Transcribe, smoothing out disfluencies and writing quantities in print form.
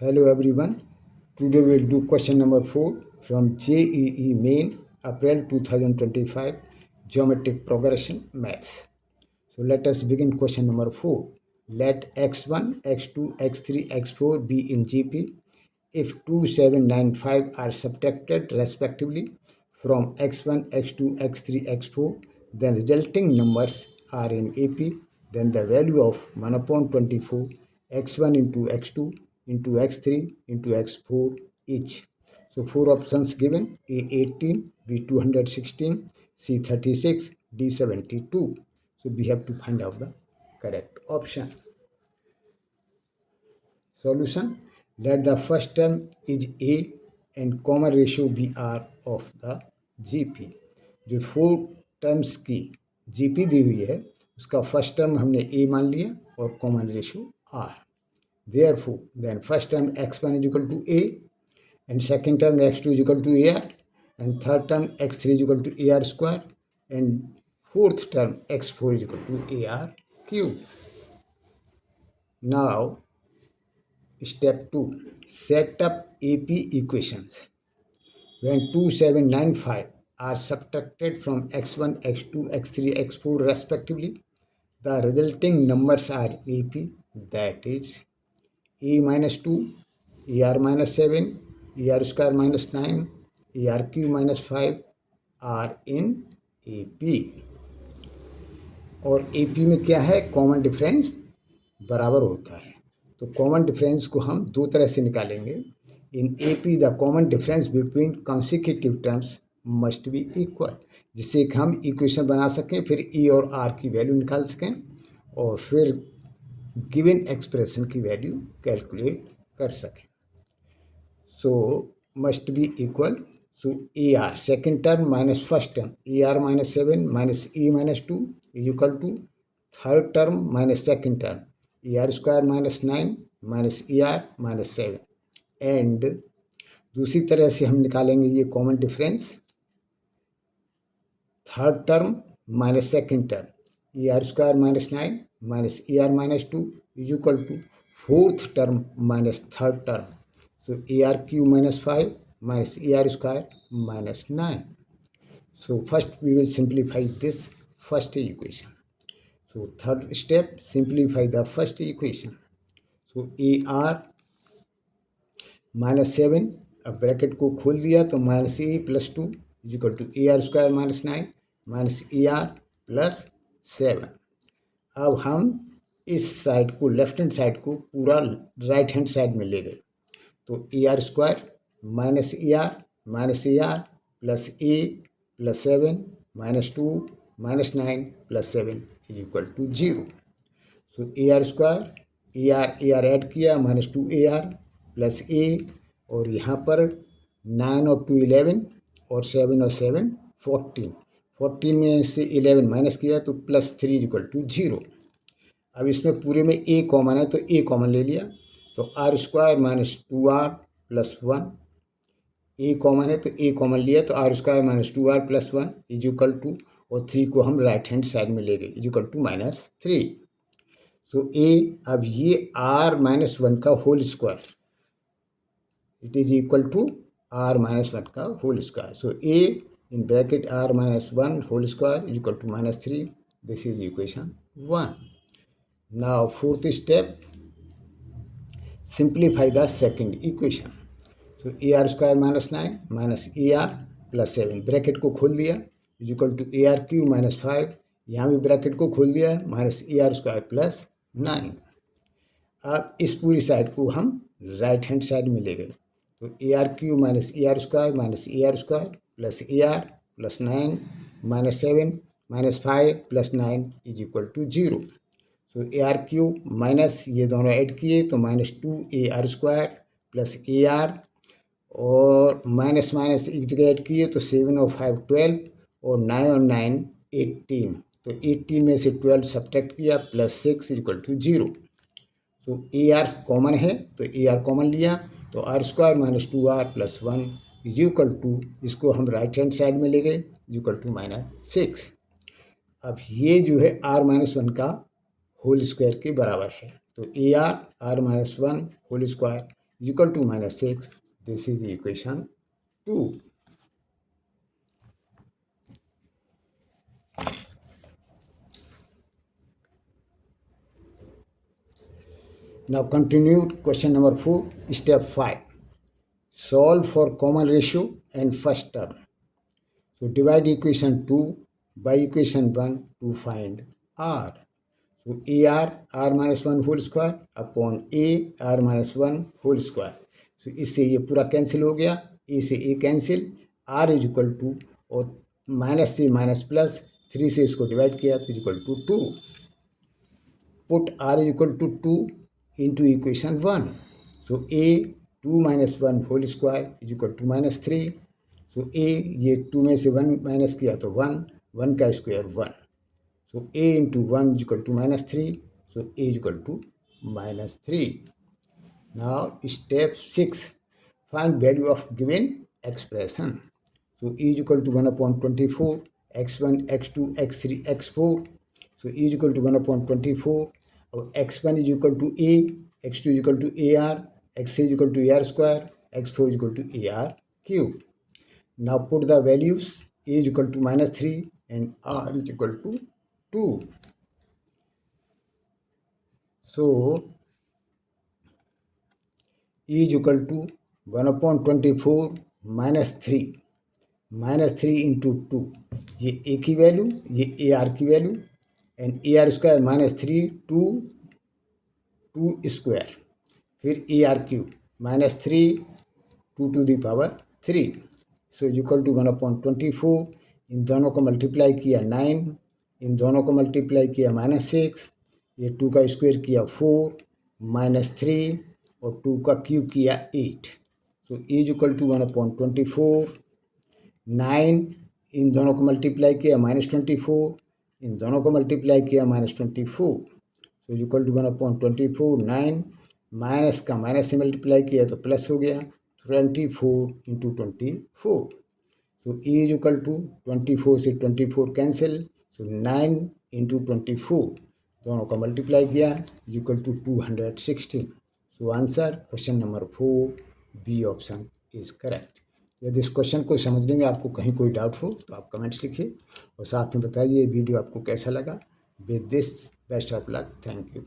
Hello everyone. Today we'll do question number 4 from JEE Main April 2025 Geometric Progression Maths. So let us begin question number 4. Let x1, x2, x3, x4 be in GP if 2, 7, 9, 5 are subtracted respectively from x1, x2, x3, x4, then resulting numbers are in AP, then the value of 1 upon 24 x1 into x2 into x3 into x4 each. So four options given: A 18, B 216, C 36, D 72. So we have to find out the correct option. Solution: let the first term is A and common ratio be R of the GP. जो four terms की GP दी हुई है उसका first term हमने A मान लिया और common ratio R. Therefore, then first term x1 is equal to A and second term x2 is equal to AR and third term x3 is equal to AR square and fourth term x4 is equal to AR cube. Now, step 2. Set up AP equations. When 2, 7, 9, 5 are subtracted from x1, x2, x3, x4 respectively, the resulting numbers are AP, that is A minus 2, AR minus 7, AR square minus 9, AR cube minus 5 are in AP. और AP में क्या है, common difference बराबर होता है. तो common difference को हम दो तरह से निकालेंगे. इन AP the common difference between consecutive terms must be equal, जिससे कि हम इक्वेशन बना सकें, फिर E और R की वैल्यू निकाल सकें और फिर गिवन एक्सप्रेशन की वैल्यू कैलकुलेट कर सकें. So must be equal. So AR second term minus first term AR minus 7 minus E minus 2 is equal to third term minus second term AR square minus 9 minus AR minus 7. And दूसरी तरह से हम निकालेंगे ये common difference. Third term minus second term AR square minus 9 minus AR minus 2 is equal to fourth term minus third term. So AR cube minus 5 minus AR square minus 9. So first we will simplify this first equation. So third step, simplify the first equation. So AR minus 7, अब bracket को खोल दिया तो minus A plus 2 is equal to AR square minus 9 minus AR plus 7. अब हम इस side को, left hand side को पूरा राइट हैंड साइड में ले गए. तो AR square minus AR plus A plus 7 minus 2 minus 9 plus 7 is equal to 0. So AR square AR add किया माइनस 2AR प्लस A और यहाँ पर 9 और 2 11 और 7 और 7 14 में से 11 माइनस किया तो प्लस 3 इज इक्वल टू 0. अब इसमें पूरे में A कॉमन है तो A कॉमन ले लिया तो R square minus 2R plus 1. A common है तो A कॉमन लिया तो R square minus 2R plus 1 is equal to, और 3 को हम राइट हैंड साइड में ले गए, is equal to minus 3. So A, अब ये R माइनस 1 का whole square, it is equal to R minus 1 का whole square. So A in bracket R minus 1 whole square is equal to minus 3. This is equation 1. Now fourth step, simplify the second equation. So AR square minus 9 minus AR plus 7, bracket को खोल दिया is equal to AR cube minus 5, यहाँ भी bracket को खोल दिया minus AR square plus 9. अब इस पूरी साइड को हम राइट हैंड साइड में ले गए तो AR cube minus AR square minus AR square plus AR plus 9 minus 7 minus 5 plus 9 is equal to 0. तो AR क्यूब माइनस ये दोनों ऐड किए तो minus 2AR square plus AR और माइनस माइनस एक जगह ऐड किए तो 7 और 5 12 और 9 और 9 18. तो 18 में से 12 सब्ट्रैक्ट किया plus 6 is equal to 0. So AR common है तो AR कॉमन लिया तो R square minus 2R plus 1 is equal to, इसको हम राइट हैंड साइड में ले गए, इज इक्वल टू माइनस 6. अब ये जो है R माइनस 1 का होल स्क्वायर के बराबर है तो AR R minus 1 whole square is equal to minus 6. This is equation 2. Now continued question number 4, step 5. Solve for common ratio and first term. So divide equation 2 by equation 1 to find R. So r minus 1 whole square upon r minus 1 whole square. So इससे ये पूरा cancel हो गया, a से a cancel, r is equal to, और minus से minus plus 3 से इसको डिवाइड किया तो equal to 2. Put r is equal to 2 into equation 1. So a 2 minus 1 whole square is equal to minus 3. So a ये 2 में से 1 माइनस किया तो 1, 1 का square 1. So a into 1 is equal to minus 3. So a is equal to minus 3. Now step 6. Find value of given expression. So e is equal to 1 upon 24, x1, x2, x3, x4. So e is equal to 1 upon 24. x1 is equal to a, x2 is equal to ar, x3 is equal to ar square, x4 is equal to ar cube. Now put the values. A is equal to minus 3 and r is equal to 2. So e is equal to 1 upon 24 minus 3. Minus 3 into 2, ये a की value, ये a r की value, and a r square minus 3 2 square, फिर a r cube minus 3 2 to the power 3. So equal to 1 upon 24. इन दोनों को multiply किया 9, इन दोनों को मल्टीप्लाई किया माइनस 6, ये 2 का स्क्वायर किया 4 माइनस 3 और 2 का क्यूब किया 8. So is equal to 1 upon 24. 9 इन दोनों को मल्टीप्लाई किया माइनस 24, इन दोनों को मल्टीप्लाई किया minus 24. So equal to 1 upon 24. 9 minus का माइनस से मल्टीप्लाई किया तो प्लस हो गया 24 into 24. So E is equal to 24 से 24 कैंसिल. सो 9 इंटू 24 दोनों का मल्टीप्लाई किया equal to 216. So answer question number 4 B option is correct. यदि इस क्वेश्चन को समझने में आपको कहीं कोई डाउट हो तो आप कमेंट्स लिखिए और साथ में बताइए वीडियो आपको कैसा लगा. With this best of luck. Thank you.